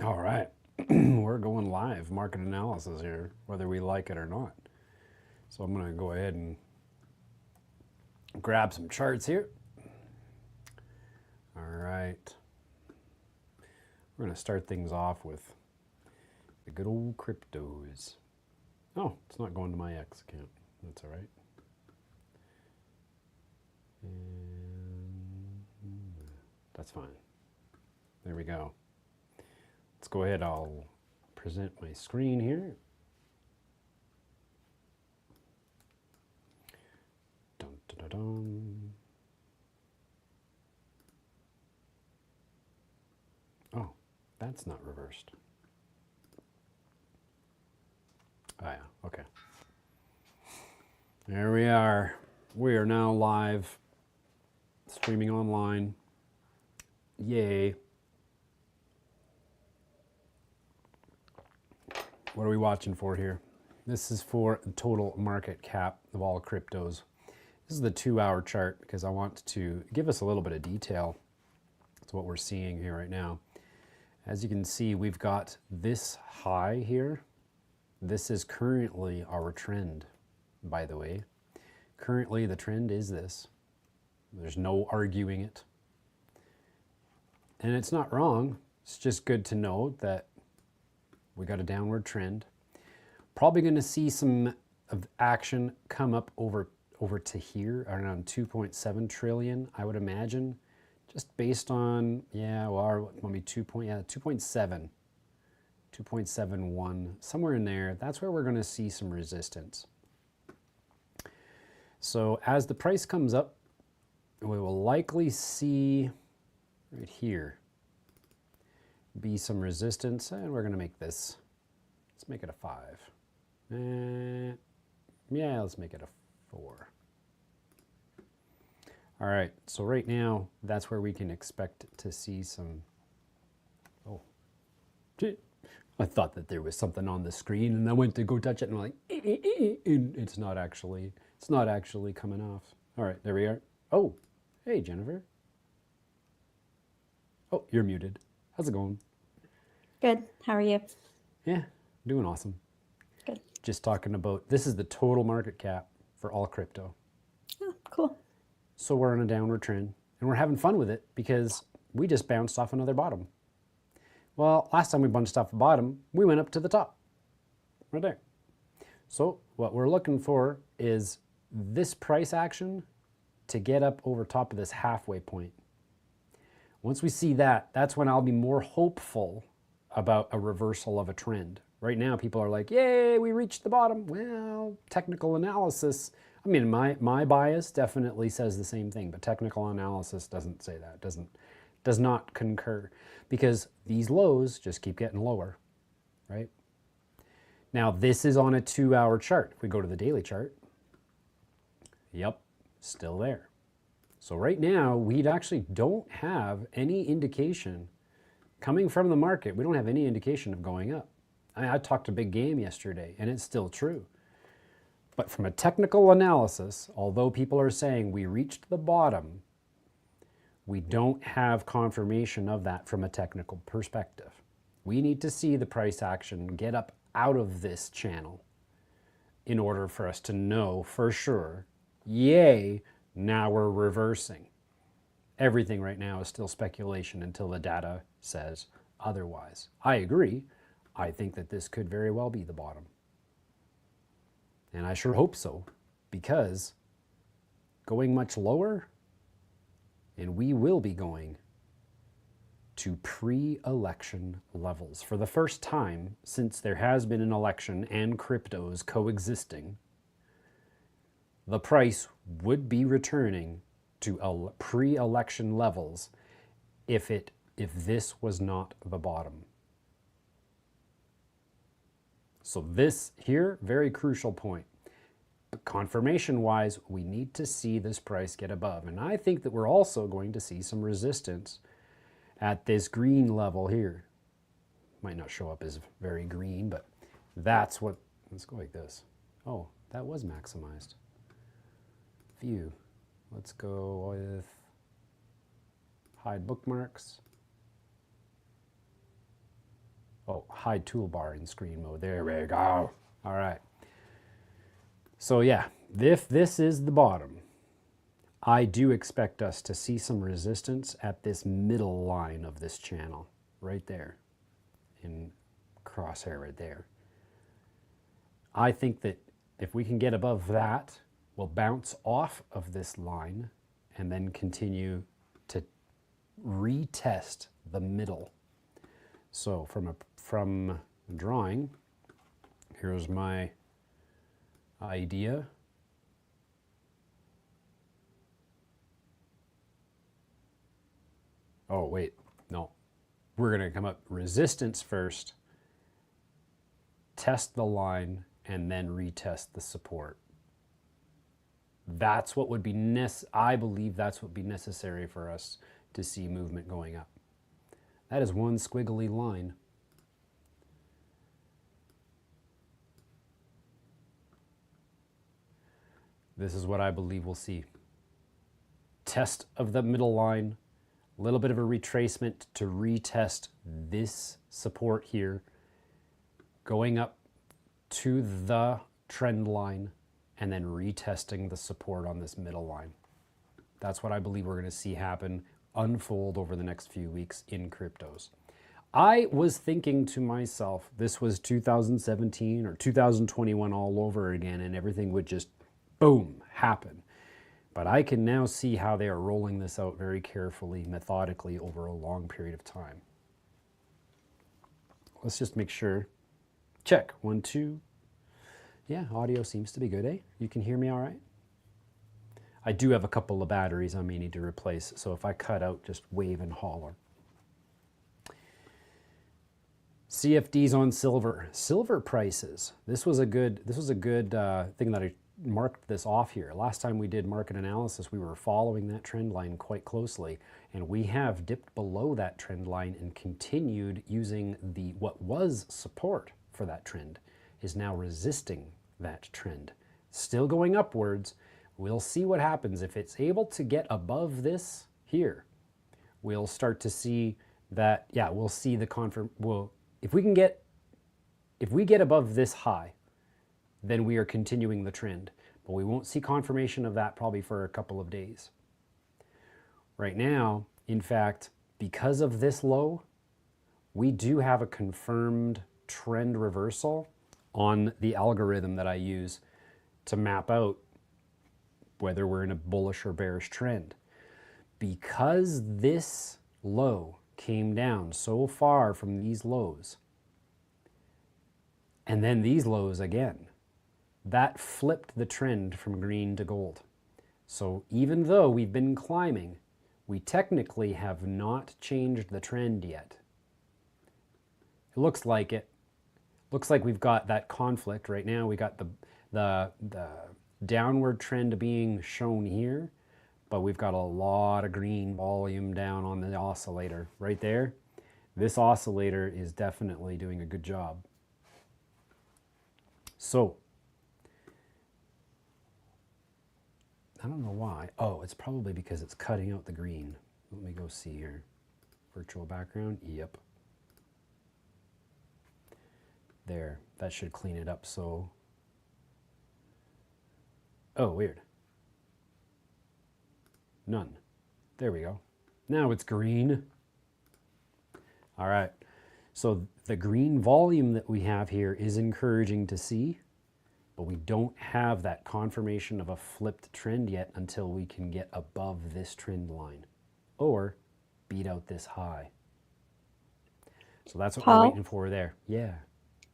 All right, we're going live market analysis here, whether we like it or not. So I'm going to go ahead and grab some charts here. All right, we're going to start things off with the good old cryptos. Oh, it's not going to my X account. That's all right. And that's fine. There we go. Let's go ahead. I'll present my screen here. Dun, dun, dun, dun. Oh, that's not reversed. Oh yeah, okay. There we are. We are now live, streaming online. Yay. What are we watching for here? This is for the total market cap of all cryptos. This is the 2-hour chart because I want to give us a little bit of detail to what we're seeing here right now. As you can see, we've got this high here. This is currently our trend, by the way. Currently, the trend is this. There's no arguing it. And it's not wrong. It's just good to know that we got a downward trend. Probably going to see some of action come up over to here, around 2.7 trillion, I would imagine. Just based on, yeah, well, maybe 2.7, 2.71, somewhere in there. That's where we're going to see some resistance. So as the price comes up, we will likely see right here be some resistance, and we're going to make this, let's make it a 5. Yeah, let's make it a 4. All right, so right now, that's where we can expect to see some, oh, I thought that there was something on the screen, and I went to go touch it, and I'm like, and it's not actually coming off. All right, there we are. Oh, hey, Jennifer. Oh, you're muted. How's it going? Good. How are you? Yeah, doing awesome. Good. Just talking about, this is the total market cap for all crypto. Oh, cool. So we're on a downward trend, and we're having fun with it because we just bounced off another bottom. Well, last time we bounced off a bottom, we went up to the top, right there. So what we're looking for is this price action to get up over top of this halfway point. Once we see that, that's when I'll be more hopeful about a reversal of a trend. Right now, people are like, yay, we reached the bottom. Well, technical analysis, I mean, my bias definitely says the same thing, but technical analysis doesn't say that, does not concur, because these lows just keep getting lower, right? Now, this is on a 2-hour chart. If we go to the daily chart, yep, still there. So right now, we actually don't have any indication coming from the market. We don't have any indication of going up. I talked a big game yesterday, and it's still true. But from a technical analysis, although people are saying we reached the bottom, we don't have confirmation of that from a technical perspective. We need to see the price action get up out of this channel in order for us to know for sure, yay, now we're reversing. Everything right now is still speculation until the data says otherwise. I agree. I think that this could very well be the bottom. And I sure hope so, because going much lower, and we will be going to pre-election levels. For the first time since there has been an election and cryptos coexisting, the price would be returning to pre-election levels if this was not the bottom. So this here, very crucial point. But confirmation-wise, we need to see this price get above. And I think that we're also going to see some resistance at this green level here. Might not show up as very green, but that's what, let's go like this. Oh, that was maximized. View. Let's go with hide bookmarks. Oh, hide toolbar in screen mode. There we go. All right. So yeah, if this is the bottom, I do expect us to see some resistance at this middle line of this channel, right there, in crosshair right there. I think that if we can get above that, we'll bounce off of this line and then continue to retest the middle. So from drawing, here's my idea. Oh, wait, no. We're going to come up resistance first, test the line, and then retest the support. That's what would be I believe that's what would be necessary for us to see movement going up. That is one squiggly line. This is what I believe we'll see. Test of the middle line, a little bit of a retracement to retest this support here, going up to the trend line, and then retesting the support on this middle line. That's what I believe we're going to see happen, unfold over the next few weeks in cryptos. I was thinking to myself, this was 2017 or 2021 all over again, and everything would just, boom, happen. But I can now see how they are rolling this out very carefully, methodically over a long period of time. Let's just make sure. Check, 1, 2. Yeah, audio seems to be good, eh? You can hear me all right? I do have a couple of batteries I may need to replace, so if I cut out, just wave and holler. CFDs on silver. Silver prices. This was a good thing that I marked this off here. Last time we did market analysis, we were following that trend line quite closely, and we have dipped below that trend line and continued using what was support for that trend is now resisting that trend. Still going upwards. We'll see what happens. If it's able to get above this here, we'll start to see that, yeah, we'll see the if we get above this high, then we are continuing the trend. But we won't see confirmation of that probably for a couple of days. Right now, in fact, because of this low, we do have a confirmed trend reversal on the algorithm that I use to map out whether we're in a bullish or bearish trend. Because this low came down so far from these lows, and then these lows again, that flipped the trend from green to gold. So even though we've been climbing, we technically have not changed the trend yet. It looks like it. Looks like we've got that conflict right now. We got the downward trend being shown here, but we've got a lot of green volume down on the oscillator right there. This oscillator is definitely doing a good job. So, I don't know why. Oh, it's probably because it's cutting out the green. Let me go see here. Virtual background, yep. There, that should clean it up. So, oh, weird. None. There we go. Now it's green. All right. So the green volume that we have here is encouraging to see, but we don't have that confirmation of a flipped trend yet until we can get above this trend line or beat out this high. So that's what we're waiting for there. Yeah.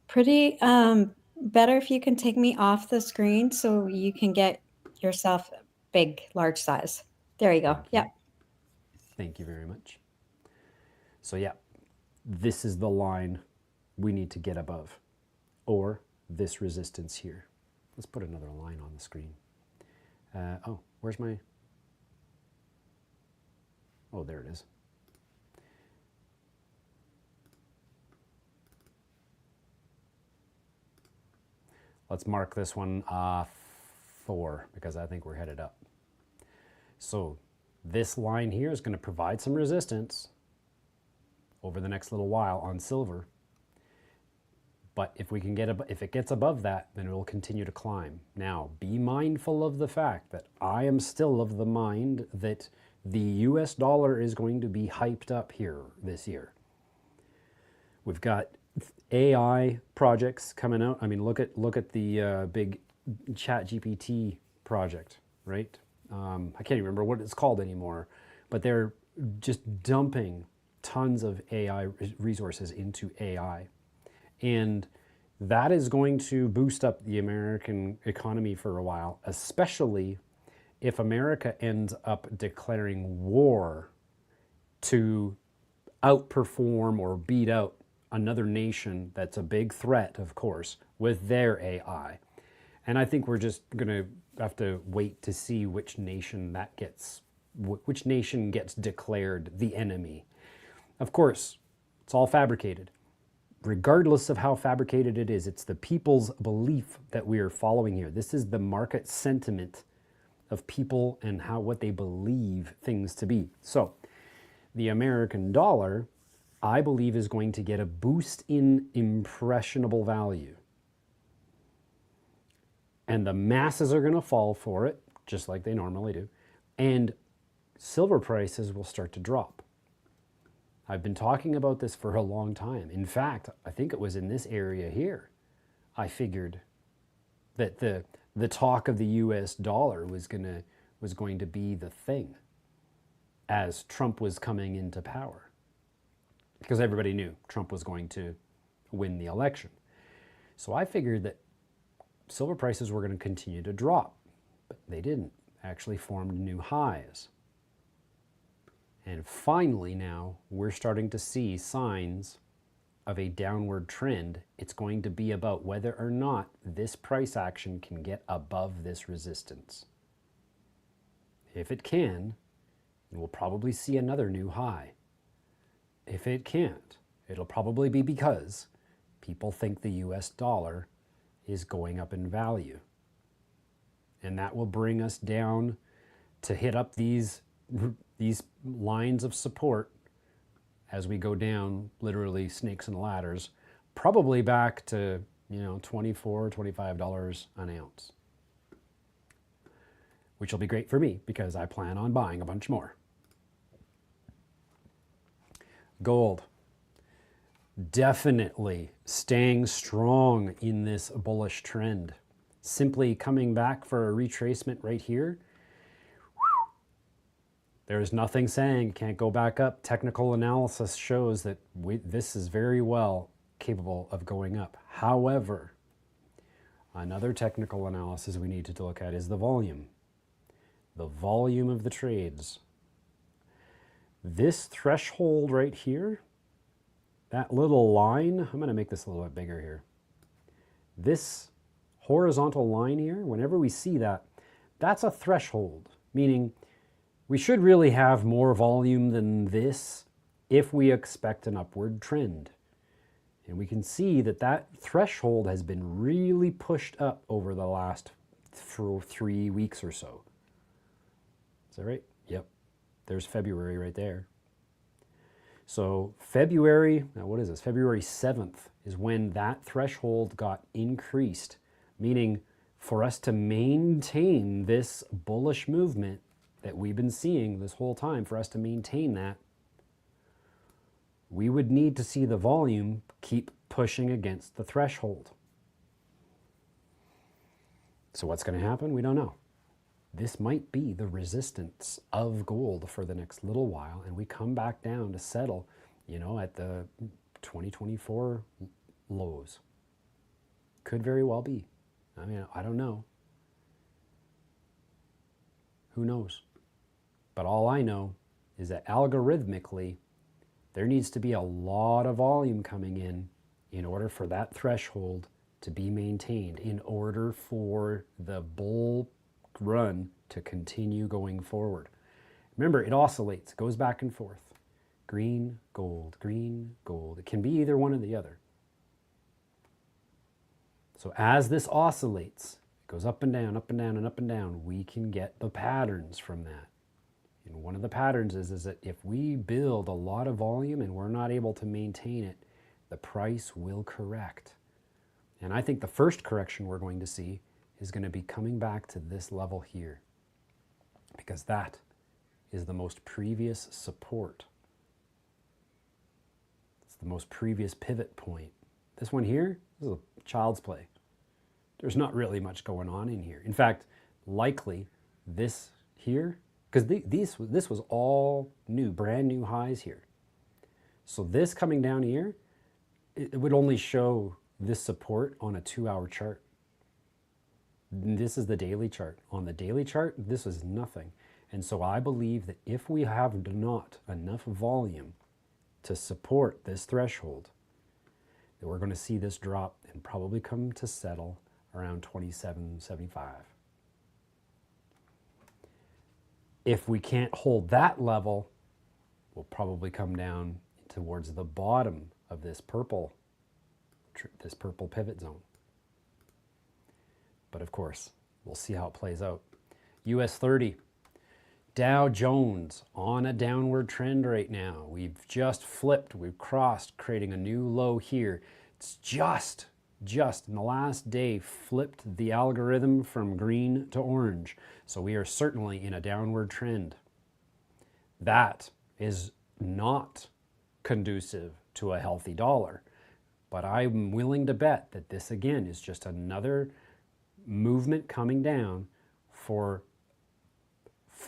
Pretty better if you can take me off the screen so you can get yourself big, large size. There you go. Yeah. Thank you very much. So yeah, this is the line we need to get above, or this resistance here. Let's put another line on the screen. Oh, where's my... Oh, there it is. Let's mark this one 4 because I think we're headed up. So this line here is going to provide some resistance over the next little while on silver. But if we can if it gets above that, then it will continue to climb. Now, be mindful of the fact that I am still of the mind that the US dollar is going to be hyped up here this year. We've got AI projects coming out. I mean, look at the big ChatGPT project, right? I can't even remember what it's called anymore, but they're just dumping tons of AI resources into AI. And that is going to boost up the American economy for a while, especially if America ends up declaring war to outperform or beat out another nation that's a big threat, of course, with their AI. And I think we're just going to have to wait to see which nation gets declared the enemy. Of course, it's all fabricated. Regardless of how fabricated it is, it's the people's belief that we are following here. This is the market sentiment of people and what they believe things to be. So the American dollar, I believe, is going to get a boost in impressionable value. And the masses are going to fall for it, just like they normally do. And silver prices will start to drop. I've been talking about this for a long time. In fact, I think it was in this area here, I figured that the talk of the US dollar was going to be the thing as Trump was coming into power. Because everybody knew Trump was going to win the election. So I figured that silver prices were going to continue to drop, but they didn't. Actually formed new highs. And finally now, we're starting to see signs of a downward trend. It's going to be about whether or not this price action can get above this resistance. If it can, we'll probably see another new high. If it can't, it'll probably be because people think the US dollar is going up in value. And that will bring us down to hit up these lines of support as we go down, literally snakes and ladders, probably back to, $24, $25 an ounce. Which will be great for me because I plan on buying a bunch more. Gold. Definitely staying strong in this bullish trend. Simply coming back for a retracement right here. There's nothing saying it can't go back up. Technical analysis shows that this is very well capable of going up. However, another technical analysis we need to look at is the volume. The volume of the trades. This threshold right here, that little line, I'm going to make this a little bit bigger here. This horizontal line here, whenever we see that, that's a threshold, meaning we should really have more volume than this if we expect an upward trend. And we can see that that threshold has been really pushed up over the last 3 weeks or so. Is that right? Yep. There's February right there. So February, now what is this? February 7th is when that threshold got increased, meaning for us to maintain this bullish movement that we've been seeing this whole time, for us to maintain that, we would need to see the volume keep pushing against the threshold. So what's going to happen? We don't know. This might be the resistance of gold for the next little while, and we come back down to settle, at the 2024 lows. Could very well be. I mean, I don't know. Who knows? But all I know is that algorithmically, there needs to be a lot of volume coming in order for that threshold to be maintained, in order for the bull run to continue going forward. Remember, it oscillates, goes back and forth. Green, gold, green, gold. It can be either one or the other. So as this oscillates, it goes up and down, up and down, and up and down, we can get the patterns from that. And one of the patterns is that if we build a lot of volume and we're not able to maintain it, the price will correct. And I think the first correction we're going to see is going to be coming back to this level here, because that is the most previous support. It's the most previous pivot point. This one here, this is a child's play. There's not really much going on in here. In fact, likely this here, because this was all new, brand new highs here. So this coming down here, it would only show this support on a 2-hour chart. This is the daily chart. On the daily chart, this is nothing. And so I believe that if we have not enough volume to support this threshold, that we're going to see this drop and probably come to settle around 27.75. If we can't hold that level, we'll probably come down towards the bottom of this purple pivot zone. But of course, we'll see how it plays out. US 30, Dow Jones on a downward trend right now. We've just flipped, we've crossed, creating a new low here. It's just in the last day flipped the algorithm from green to orange. So we are certainly in a downward trend. That is not conducive to a healthy dollar. But I'm willing to bet that this again is just another movement coming down for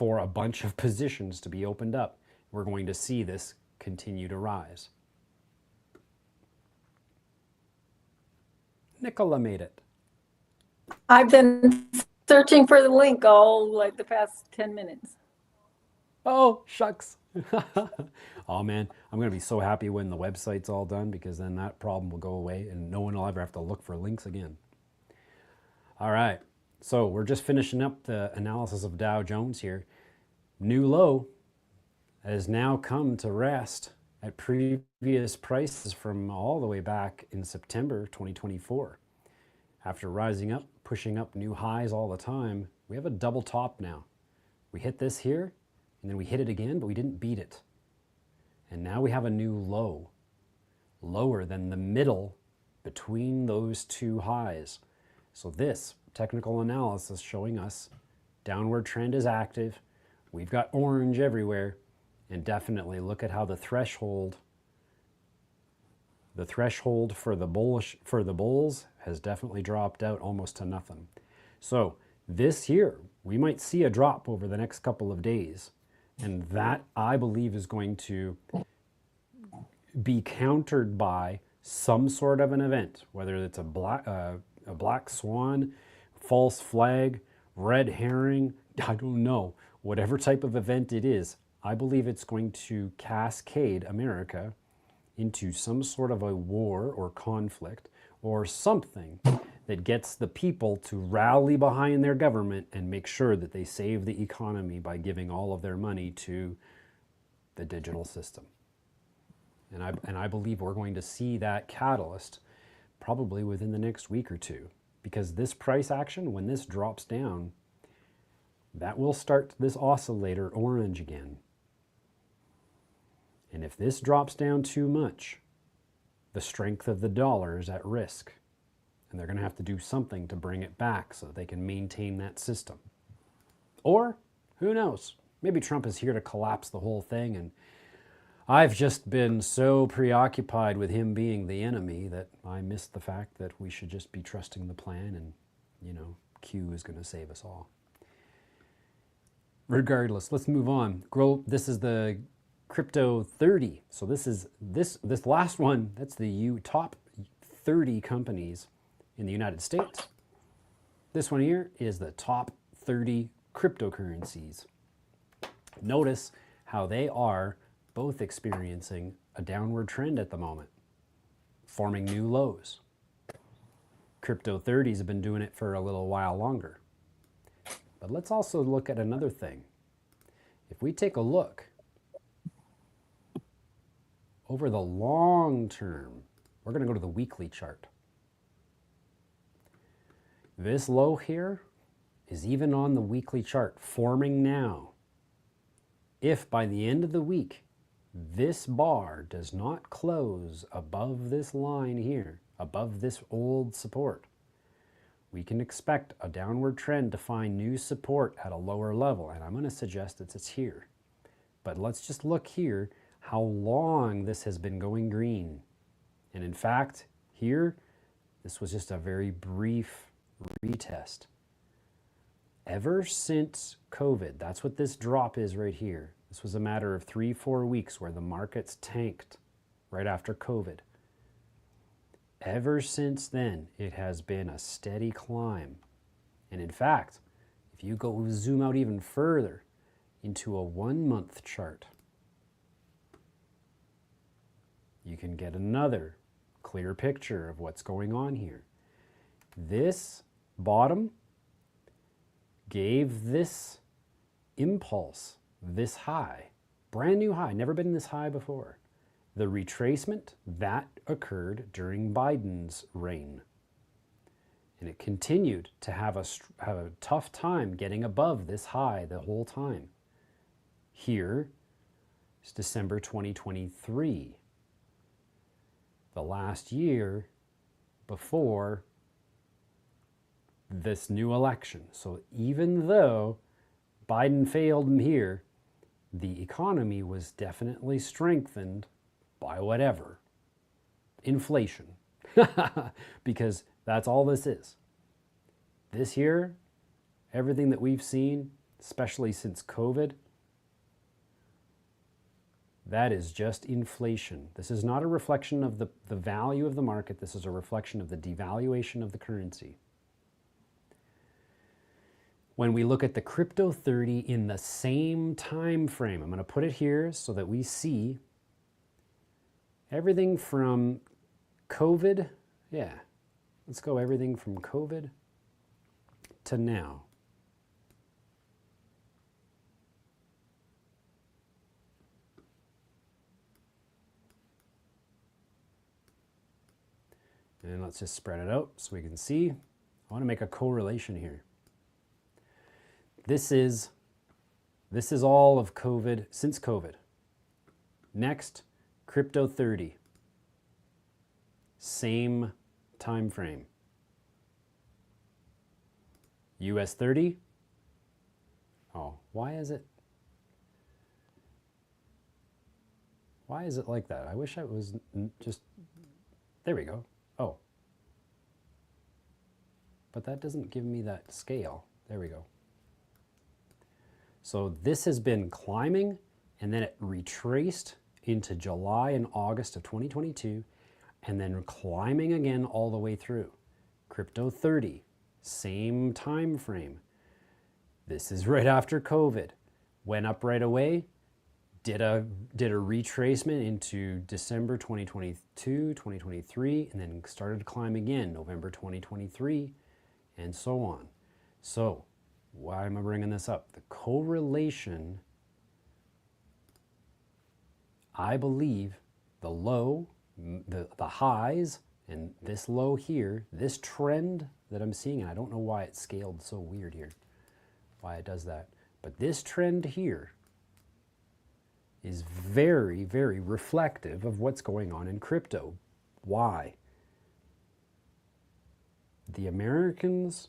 a bunch of positions to be opened up. We're going to see this continue to rise. Nicola made it. I've been searching for the link all like the past 10 minutes. Oh, shucks. Oh man, I'm going to be so happy when the website's all done, because then that problem will go away and no one will ever have to look for links again. All right, so we're just finishing up the analysis of Dow Jones here. New low has now come to rest at previous prices from all the way back in September 2024. After rising up, pushing up new highs all the time, we have a double top now. We hit this here, and then we hit it again, but we didn't beat it. And now we have a new low, lower than the middle between those two highs. So this technical analysis showing us downward trend is active. We've got orange everywhere, and definitely look at how the threshold for the bulls has definitely dropped out almost to nothing. So this here, we might see a drop over the next couple of days, and that I believe is going to be countered by some sort of an event, whether it's a black swan, false flag, red herring, I don't know, whatever type of event it is. I believe it's going to cascade America into some sort of a war or conflict or something that gets the people to rally behind their government and make sure that they save the economy by giving all of their money to the digital system. And I believe we're going to see that catalyst probably within the next week or two, because this price action, when this drops down, that will start this oscillator orange again. And if this drops down too much, the strength of the dollar is at risk. And they're going to have to do something to bring it back so that they can maintain that system. Or, who knows, maybe Trump is here to collapse the whole thing, and I've just been so preoccupied with him being the enemy that I missed the fact that we should just be trusting the plan, and, you know, Q is going to save us all. Regardless, let's move on. This is the Crypto 30. So this is this last one, that's the top 30 companies in the United States. This one here is the top 30 cryptocurrencies. Notice how they are both experiencing a downward trend at the moment, forming new lows. Crypto 30s have been doing it for a little while longer. But let's also look at another thing. If we take a look over the long term, we're going to go to the weekly chart. This low here is even on the weekly chart, forming now. If by the end of the week, this bar does not close above this line here, above this old support. We can expect a downward trend to find new support at a lower level, and I'm going to suggest that it's here. But let's just look here how long this has been going green. And in fact, here, this was just a very brief retest. Ever since COVID, that's what this drop is right here. This was a matter of 3-4 weeks where the markets tanked right after COVID. Ever since then, it has been a steady climb. And in fact, if you go zoom out even further into a 1-month chart, you can get another clear picture of what's going on here. This bottom gave this impulse, this high, brand new high, never been this high before. The retracement, that occurred during Biden's reign. And it continued to have a tough time getting above this high the whole time. Here is December 2023, the last year before this new election. So even though Biden failed him here, the economy was definitely strengthened by whatever, inflation, because that's all this is. This year, everything that we've seen, especially since COVID, that is just inflation. This is not a reflection of the value of the market. This is a reflection of the devaluation of the currency. When we look at the crypto 30 in the same time frame, I'm going to put it here so that we see everything from COVID, let's go everything from COVID to now. And let's just spread it out so we can see. I want to make a correlation here. This is all of COVID, since COVID. Next, crypto 30. Same time frame. US 30. Oh, why is it like that? I wish I was just, there we go. Oh. But that doesn't give me that scale. There we go. So this has been climbing, and then it retraced into July and August of 2022, and then climbing again all the way through. Crypto 30, same time frame. This is right after COVID. Went up right away, did a retracement into December 2022, 2023, and then started to climb again, November 2023, and so on. So, why am I bringing this up? The correlation, I believe, the low, the highs, and this low here, this trend that I'm seeing, and I don't know why it's scaled so weird here, why it does that, but this trend here is very, very reflective of what's going on in crypto. Why? The Americans,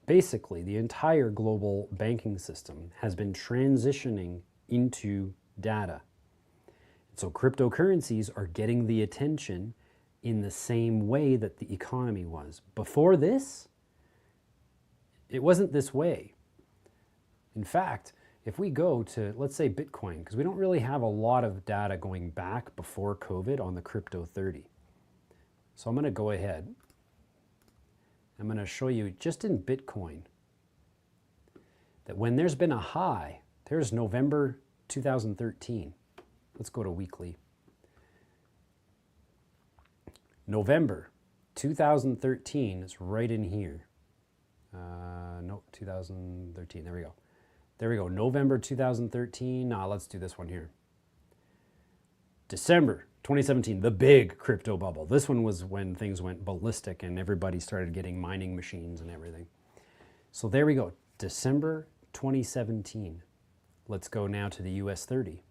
basically the entire global banking system has been transitioning into data. So cryptocurrencies are getting the attention in the same way that the economy was. Before this, it wasn't this way. In fact, if we go to, let's say, Bitcoin, because we don't really have a lot of data going back before COVID on the crypto 30. So I'm going to go ahead. I'm going to show you just in Bitcoin that when there's been a high, there's November 2013. Let's go to weekly. November 2013 is right in here. No, 2013. There we go. There we go. November 2013. Let's do this one here. December 2017, the big crypto bubble. This one was when things went ballistic and everybody started getting mining machines and everything. So there we go. December 2017. Let's go now to the US 30.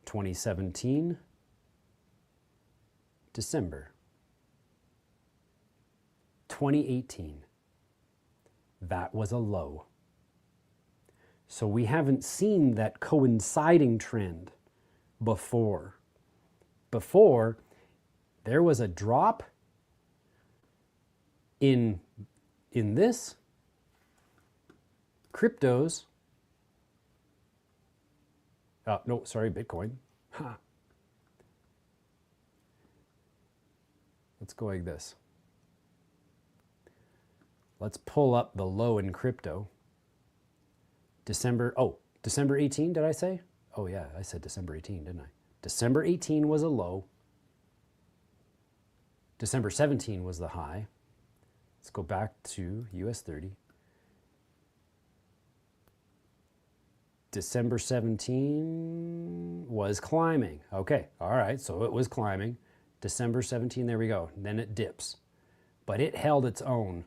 2017, December. 2018, that was a low. So we haven't seen that coinciding trend before. Before, there was a drop in this cryptos. No, sorry, Bitcoin. Ha. Let's go like this. Let's pull up the low in crypto. December 18, did I say? Oh yeah, I said December 18, didn't I? December 18 was a low. December 17 was the high. Let's go back to US 30. December 17 was climbing. Okay, all right, so it was climbing. December 17, there we go. Then it dips. But it held its own.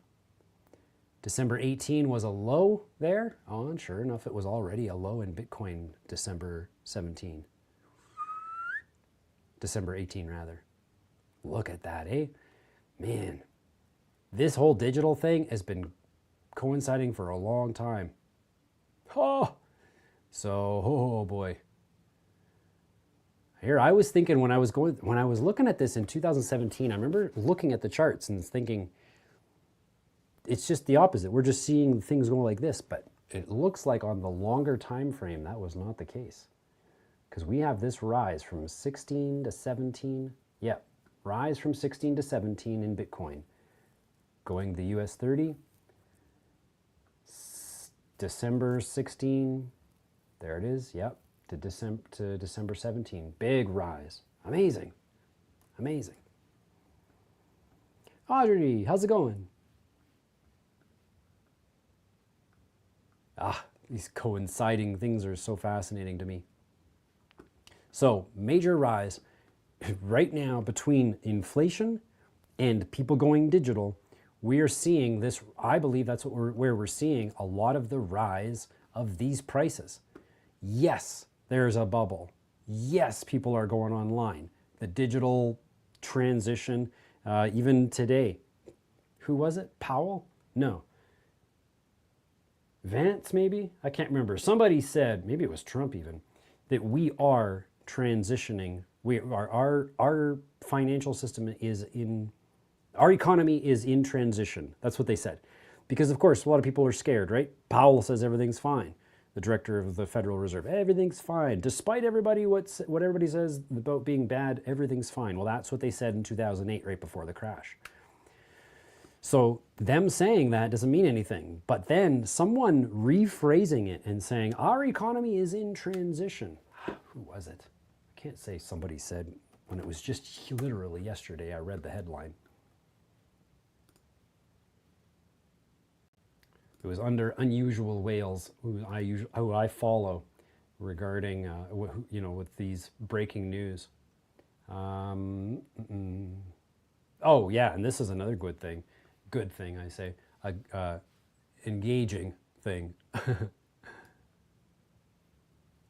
December 18 was a low there. Oh, and sure enough, it was already a low in Bitcoin December 17. December 18, rather. Look at that, eh? Man, this whole digital thing has been coinciding for a long time. Oh, so, oh boy. Here, I was thinking when I was looking at this in 2017, I remember looking at the charts and thinking, it's just the opposite. We're just seeing things go like this, but it looks like on the longer time frame, that was not the case. Because we have this rise from 16 to 17. Yep, rise from 16 to 17 in Bitcoin. Going to the US 30, December 16, there it is, yep, to December 17. Big rise. Amazing. Amazing. Audrey, how's it going? These coinciding things are so fascinating to me. So, major rise right now between inflation and people going digital. We are seeing this, I believe that's where we're seeing a lot of the rise of these prices. Yes, there's a bubble. Yes, people are going online. The digital transition, even today. Who was it? Powell? No. Vance, maybe? I can't remember. Somebody said, maybe it was Trump even, that we are transitioning. Our financial system is in, our economy is in transition. That's what they said. Because of course, a lot of people are scared, right? Powell says everything's fine. The director of the Federal Reserve, everything's fine. Despite everybody, what everybody says about being bad, everything's fine. Well, that's what they said in 2008, right before the crash. So them saying that doesn't mean anything. But then someone rephrasing it and saying, our economy is in transition. Who was it? I can't say somebody said when it was just literally yesterday I read the headline. It was under Unusual Whales, who I follow regarding, with these breaking news. Oh yeah, and this is another good thing. Good thing, I say. Engaging thing.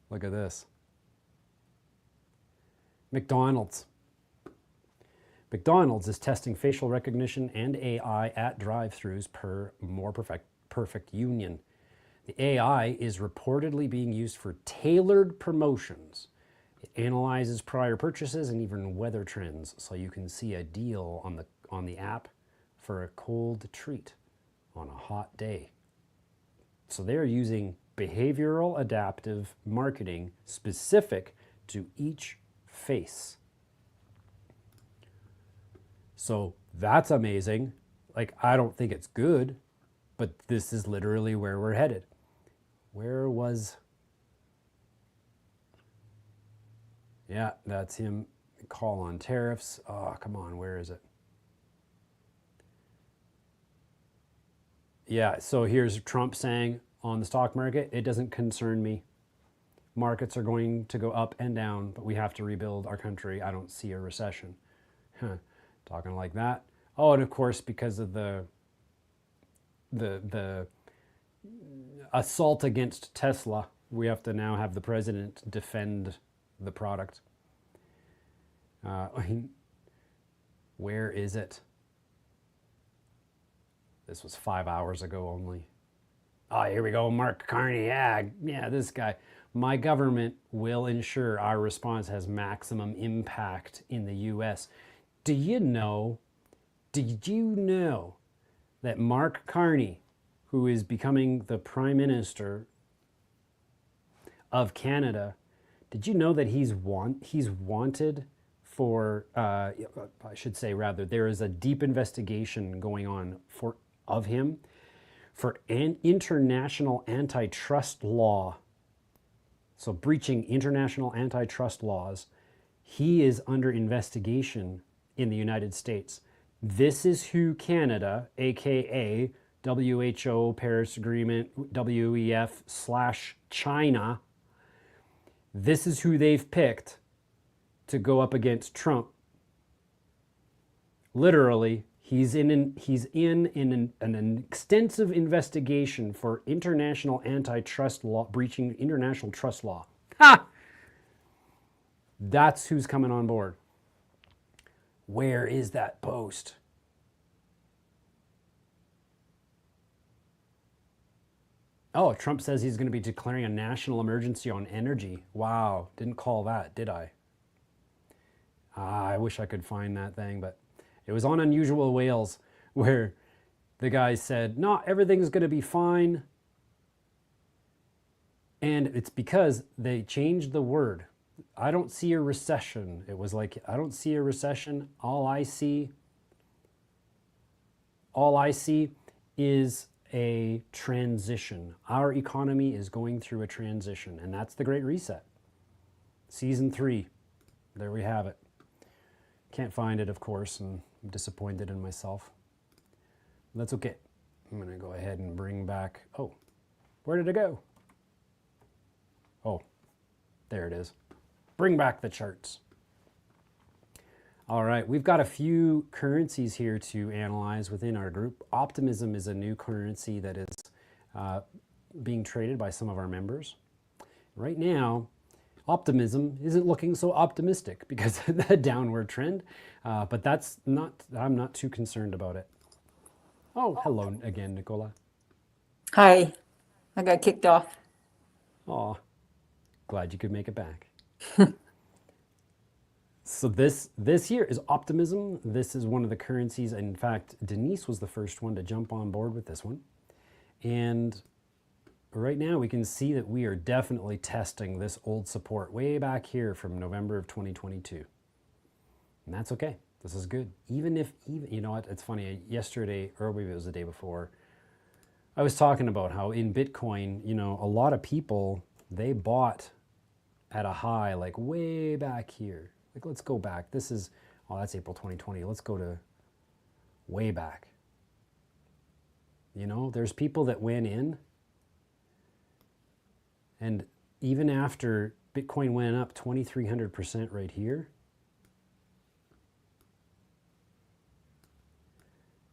Look at this. McDonald's. McDonald's is testing facial recognition and AI at drive-thrus per more perfect union. The AI is reportedly being used for tailored promotions. It analyzes prior purchases and even weather trends, so you can see a deal on the app for a cold treat on a hot day. So they're using behavioral adaptive marketing specific to each face. So that's amazing. Like, I don't think it's good, but this is literally where we're headed. Where was... Yeah, that's him. Call on tariffs. Oh, come on, where is it? Yeah, so here's Trump saying on the stock market, it doesn't concern me. Markets are going to go up and down, but we have to rebuild our country. I don't see a recession. Talking like that. Oh, and of course, because of the assault against Tesla, we have to now have the president defend the product. Where is it? This was 5 hours ago only. Oh, here we go, Mark Carney. Yeah, this guy. My government will ensure our response has maximum impact in the U.S. Did you know that Mark Carney, who is becoming the Prime Minister of Canada, did you know that he's wanted for, I should say rather, there is a deep investigation going on of him for an international antitrust law. So breaching international antitrust laws. He is under investigation in the United States. This is who Canada, aka WHO, Paris Agreement, WEF / China, this is who they've picked to go up against Trump. Literally, he's in an extensive investigation for international antitrust law, breaching international trust law. Ha! That's who's coming on board. Where is that post? Oh, Trump says he's going to be declaring a national emergency on energy. Wow, didn't call that, did I? I wish I could find that thing, but it was on Unusual Whales where the guy said, no, everything's going to be fine. And it's because they changed the word. I don't see a recession. It was like, I don't see a recession. All I see is a transition. Our economy is going through a transition, and that's the Great Reset. Season 3. There we have it. Can't find it, of course, and I'm disappointed in myself. That's okay. I'm going to go ahead and bring back... Oh, where did it go? Oh, there it is. Bring back the charts. All right, we've got a few currencies here to analyze within our group. Optimism is a new currency that is being traded by some of our members. Right now, optimism isn't looking so optimistic because of the downward trend, but I'm not too concerned about it. Oh, hello again, Nicola. Hi, I got kicked off. Aw, glad you could make it back. So this here is optimism. This is one of the currencies. In fact, Denise was the first one to jump on board with this one. And right now we can see that we are definitely testing this old support way back here from November of 2022. And that's okay. This is good. Even you know what, it's funny, yesterday, or maybe it was the day before, I was talking about how in Bitcoin, you know, a lot of people, they bought at a high like way back here. Like, let's go back. This is, oh, that's April 2020. Let's go to way back. You know, there's people that went in, and even after Bitcoin went up 2,300% right here,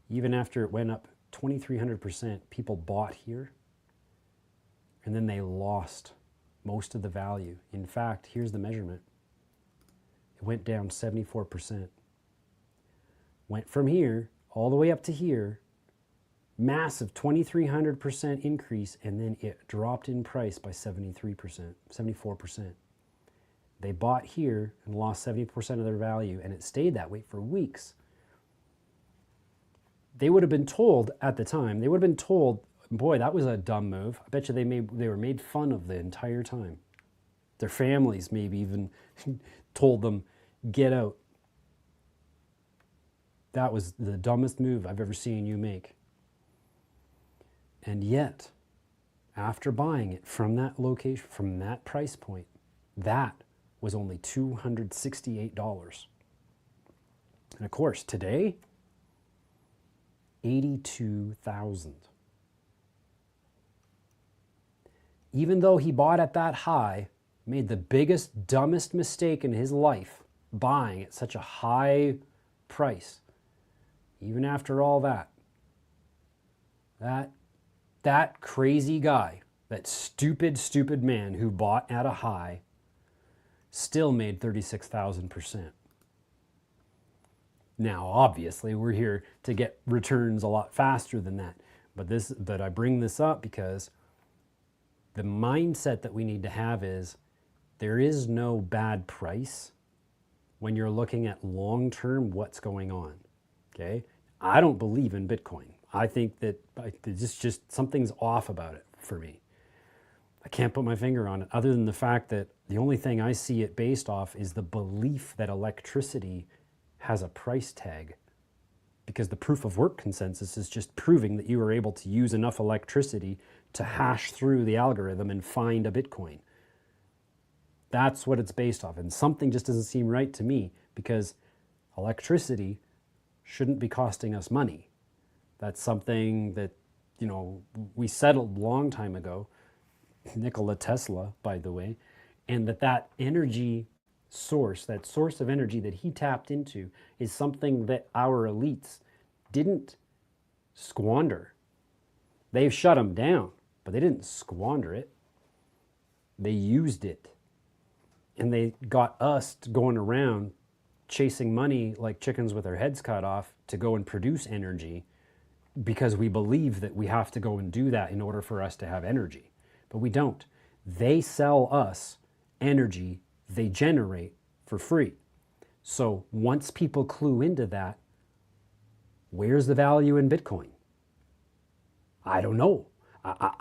even after it went up 2,300%, people bought here, and then they lost most of the value. In fact, here's the measurement. It went down 74%. Went from here all the way up to here, massive 2,300% increase, and then it dropped in price by 73%, 74%. They bought here and lost 70% of their value, and it stayed that way for weeks. They would have been told at the time, boy, that was a dumb move. I bet you they were made fun of the entire time. Their families maybe even told them, get out. That was the dumbest move I've ever seen you make. And yet, after buying it from that location, from that price point, that was only $268. And of course, today, $82,000. Even though he bought at that high, made the biggest, dumbest mistake in his life, buying at such a high price. Even after all that crazy guy, that stupid man who bought at a high, still made 36,000%. Now, obviously, we're here to get returns a lot faster than that. But I bring this up because the mindset that we need to have is there is no bad price when you're looking at long-term what's going on. Okay? I don't believe in Bitcoin. I think that it's just something's off about it for me. I can't put my finger on it other than the fact that the only thing I see it based off is the belief that electricity has a price tag, because the proof of work consensus is just proving that you are able to use enough electricity to hash through the algorithm and find a Bitcoin. That's what it's based off. And something just doesn't seem right to me, because electricity shouldn't be costing us money. That's something that, we settled a long time ago, Nikola Tesla, by the way, and that energy source, that source of energy that he tapped into, is something that our elites didn't squander. They've shut them down, but they didn't squander it. They used it. And they got us going around chasing money like chickens with their heads cut off to go and produce energy, because we believe that we have to go and do that in order for us to have energy. But we don't. They sell us energy they generate for free. So once people clue into that, where's the value in Bitcoin? I don't know.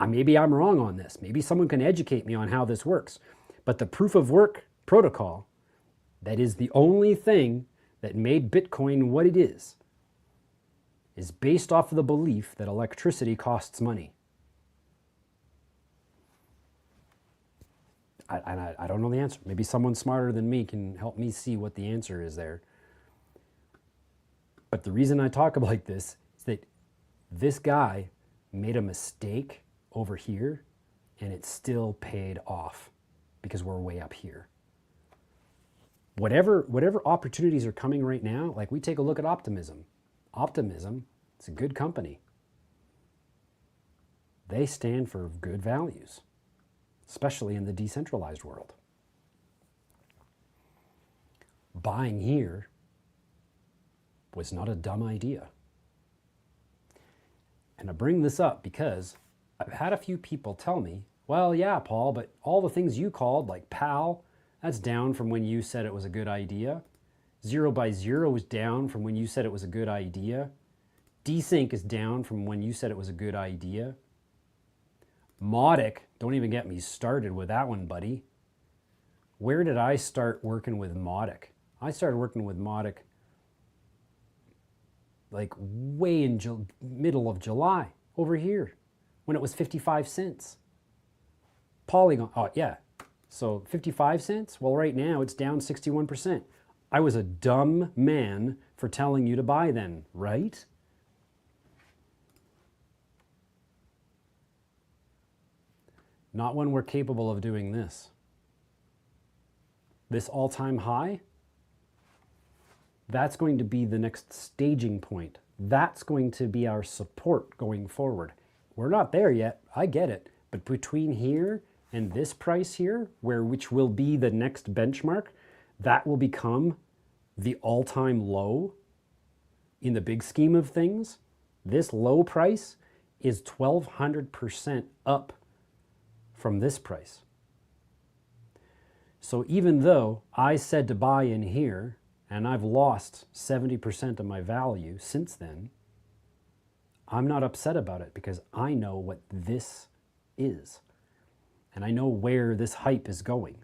Maybe I'm wrong on this. Maybe someone can educate me on how this works. But the proof of work protocol, that is the only thing that made Bitcoin what it is based off of the belief that electricity costs money. I don't know the answer. Maybe someone smarter than me can help me see what the answer is there. But the reason I talk about this is that this guy made a mistake over here, and it still paid off because we're way up here. Whatever opportunities are coming right now, like we take a look at Optimism. Optimism, it's a good company. They stand for good values, especially in the decentralized world. Buying here was not a dumb idea. And I bring this up because I've had a few people tell me, well, yeah, Paul, but all the things you called, like PAL, that's down from when you said it was a good idea. 0x0 is down from when you said it was a good idea. Desync is down from when you said it was a good idea. Mautic, don't even get me started with that one, buddy. Where did I start working with Mautic? I started working with Mautic like way in middle of July over here when it was 55 cents. Polygon, oh yeah. So 55 cents? Well, right now it's down 61%. I was a dumb man for telling you to buy then, right? Not when we're capable of doing this. This all-time high, that's going to be the next staging point. That's going to be our support going forward. We're not there yet, I get it. But between here and this price here, which will be the next benchmark, that will become the all-time low in the big scheme of things. This low price is 1,200% up from this price. So even though I said to buy in here, and I've lost 70% of my value since then, I'm not upset about it because I know what this is. And I know where this hype is going.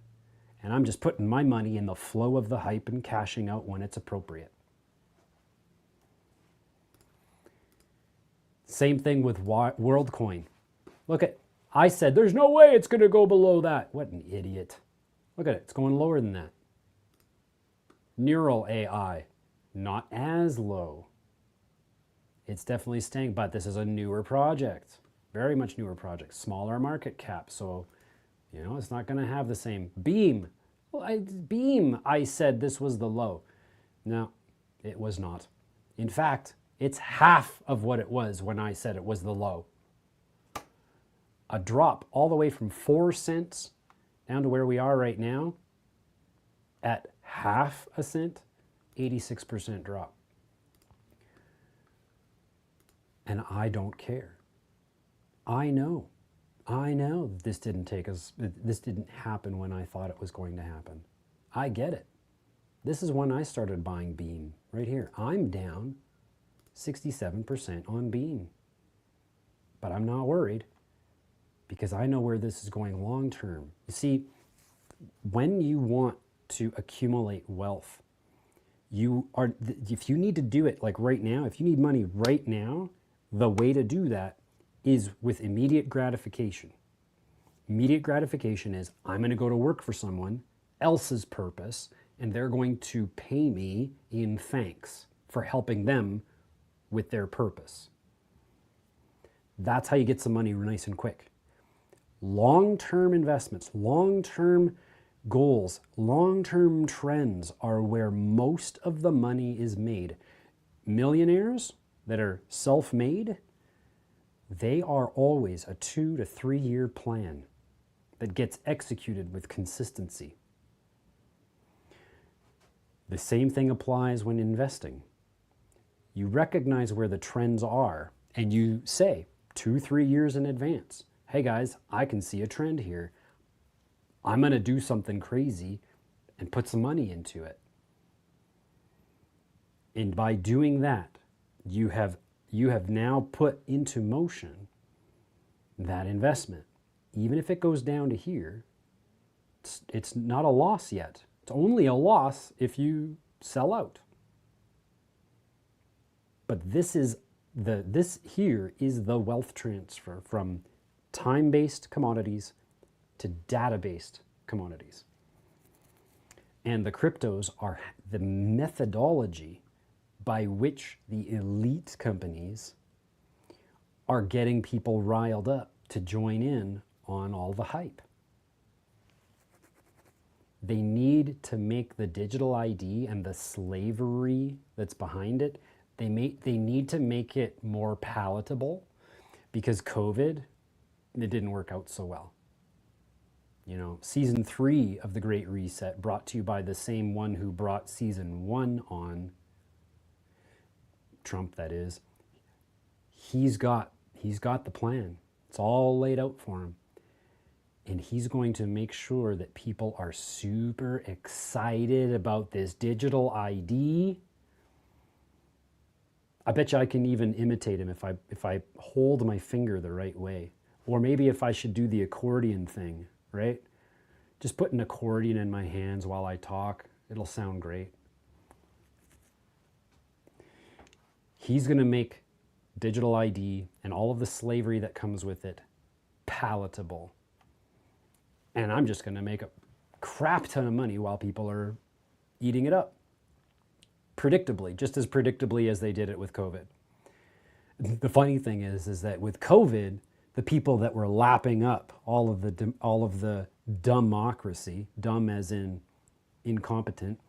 And I'm just putting my money in the flow of the hype and cashing out when it's appropriate. Same thing with WorldCoin. Look at, I said, there's no way it's going to go below that. What an idiot. Look at it, it's going lower than that. Neural AI, not as low. It's definitely staying, but this is a newer project. Very much newer project, smaller market cap. So, it's not going to have the same. Beam. Well, Beam, I said this was the low. No, it was not. In fact, it's half of what it was when I said it was the low. A drop all the way from 4 cents down to where we are right now at half a cent, 86% drop. And I don't care. I know that this didn't happen when I thought it was going to happen. I get it. This is when I started buying Beam right here. I'm down 67% on Beam. But I'm not worried because I know where this is going long term. You see, when you want to accumulate wealth, if you need to do it like right now, if you need money right now, the way to do that is with immediate gratification. Immediate gratification is I'm going to go to work for someone else's purpose and they're going to pay me in thanks for helping them with their purpose. That's how you get some money nice and quick. Long-term investments, long-term goals, long-term trends are where most of the money is made. Millionaires that are self-made, they are always a 2 to 3 year plan that gets executed with consistency. The same thing applies when investing. You recognize where the trends are and you say 2-3 years in advance, hey guys, I can see a trend here. I'm going to do something crazy and put some money into it. And by doing that, you have now put into motion that investment. Even if it goes down to here, it's not a loss yet. It's only a loss if you sell out. But this here is the wealth transfer from time-based commodities to data-based commodities. And the cryptos are the methodology by which the elite companies are getting people riled up to join in on all the hype. They need to make the digital ID and the slavery that's behind it, they need to make it more palatable because COVID, it didn't work out so well. You know, season 3 of The Great Reset, brought to you by the same one who brought season 1 on, Trump that is, he's got the plan. It's all laid out for him. And he's going to make sure that people are super excited about this digital ID. I bet you I can even imitate him if I hold my finger the right way. Or maybe if I should do the accordion thing, right? Just put an accordion in my hands while I talk. It'll sound great. He's going to make digital ID and all of the slavery that comes with it palatable. And I'm just going to make a crap ton of money while people are eating it up. Predictably, just as predictably as they did it with COVID. The funny thing is that with COVID, the people that were lapping up all of the dumbocracy, dumb as in incompetent,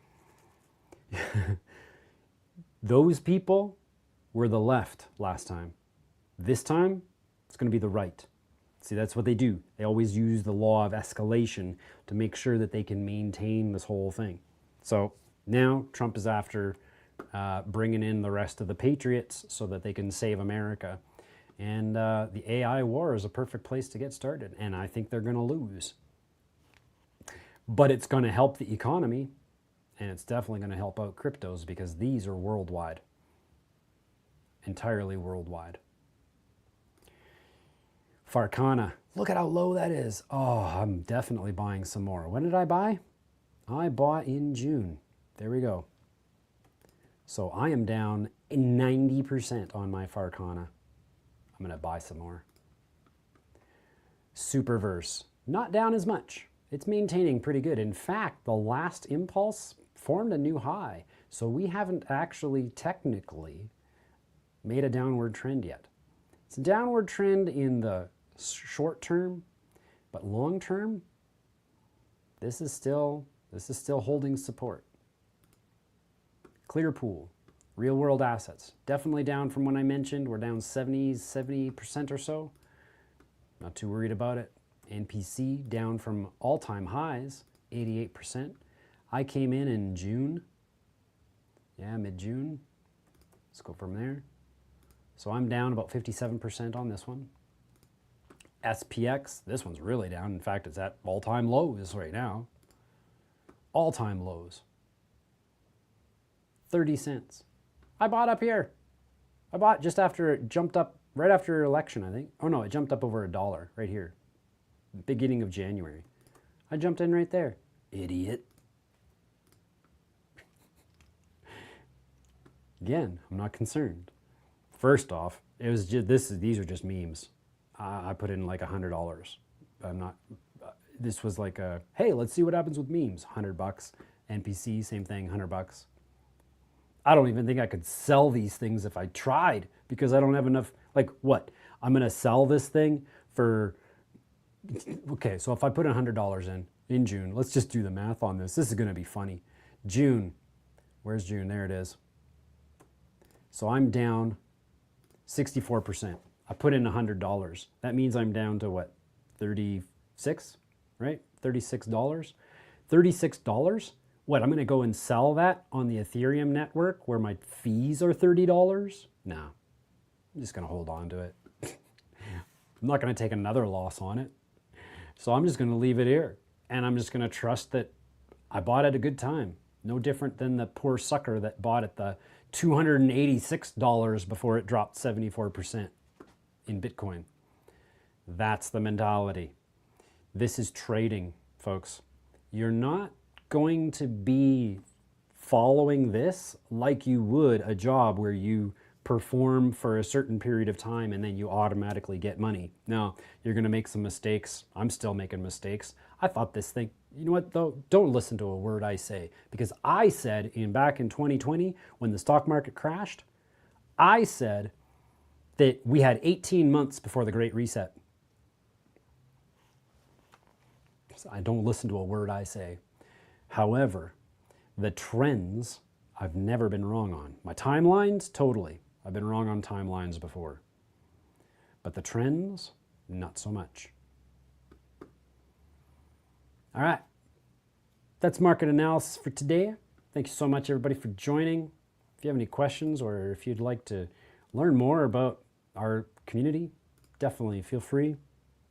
those people were the left last time. This time, it's going to be the right. See, that's what they do. They always use the law of escalation to make sure that they can maintain this whole thing. So now Trump is after bringing in the rest of the patriots so that they can save America. And the AI war is a perfect place to get started. And I think they're going to lose. But it's going to help the economy. And it's definitely going to help out cryptos because these are worldwide. Entirely worldwide. Farcana, look at how low that is. Oh, I'm definitely buying some more. When did I buy? I bought in June. There we go. So I am down 90% on my Farcana. I'm going to buy some more. Superverse, not down as much. It's maintaining pretty good. In fact, the last impulse formed a new high. So we haven't actually technically made a downward trend yet. It's a downward trend in the short term, but long term, this is still holding support. Clearpool, real world assets, definitely down from when I mentioned. We're down 70% or so. Not too worried about it. NPC down from all-time highs, 88%. I came in June. Yeah, mid-June. Let's go from there. So I'm down about 57% on this one. SPX, this one's really down. In fact, it's at all-time lows right now. All-time lows. 30 cents. I bought up here. I bought just after it jumped up, right after election, I think. Oh no, it jumped up over $1 right here. Beginning of January. I jumped in right there. Idiot. Again, I'm not concerned. First off, it was just these are just memes. I put in like $100. I'm not. This was like a hey, let's see what happens with memes. $100. NPC, same thing, $100. I don't even think I could sell these things if I tried because I don't have enough. Like what? I'm gonna sell this thing for. Okay, so if I put $100 in June, let's just do the math on this. This is gonna be funny. June, where's June? There it is. So I'm down 64%. I put in $100. That means I'm down to what? 36, right? $36. $36? What, I'm gonna go and sell that on the Ethereum network where my fees are $30? No, I'm just gonna hold on to it. I'm not gonna take another loss on it. So I'm just gonna leave it here. And I'm just gonna trust that I bought at a good time. No different than the poor sucker that bought at the $286 before it dropped 74% in Bitcoin. That's the mentality. This is trading, folks. You're not going to be following this like you would a job where you perform for a certain period of time and then you automatically get money. No, you're going to make some mistakes. I'm still making mistakes. I thought this thing, you know what though? Don't listen to a word I say, because I said back in 2020 when the stock market crashed, I said that we had 18 months before the Great Reset. So I don't listen to a word I say. However, the trends I've never been wrong on. My timelines, totally. I've been wrong on timelines before. But the trends, not so much. All right. That's market analysis for today. Thank you so much, everybody, for joining. If you have any questions or if you'd like to learn more about our community, definitely feel free.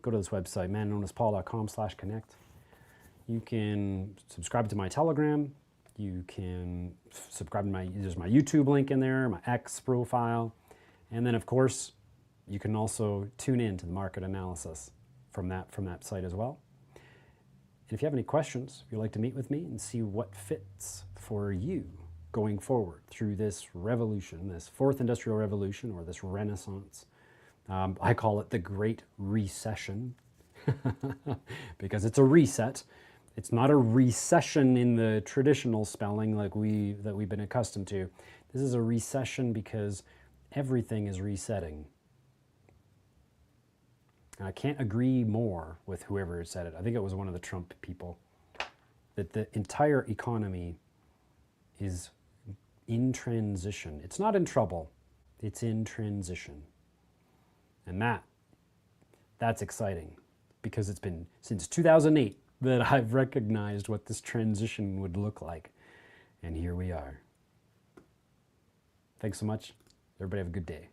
Go to this website, manknownaspauL.com/connect. You can subscribe to my Telegram. You can subscribe to there's my YouTube link in there, my X profile. And then of course, you can also tune in to the market analysis from that site as well. And if you have any questions, if you'd like to meet with me and see what fits for you going forward through this revolution, this fourth industrial revolution or this renaissance, I call it the Great Recession because it's a reset. It's not a recession in the traditional spelling like we've been accustomed to. This is a recession because everything is resetting. And I can't agree more with whoever said it. I think it was one of the Trump people. That the entire economy is in transition. It's not in trouble. It's in transition. And that's exciting because it's been since 2008 that I've recognized what this transition would look like. And here we are. Thanks so much. Everybody have a good day.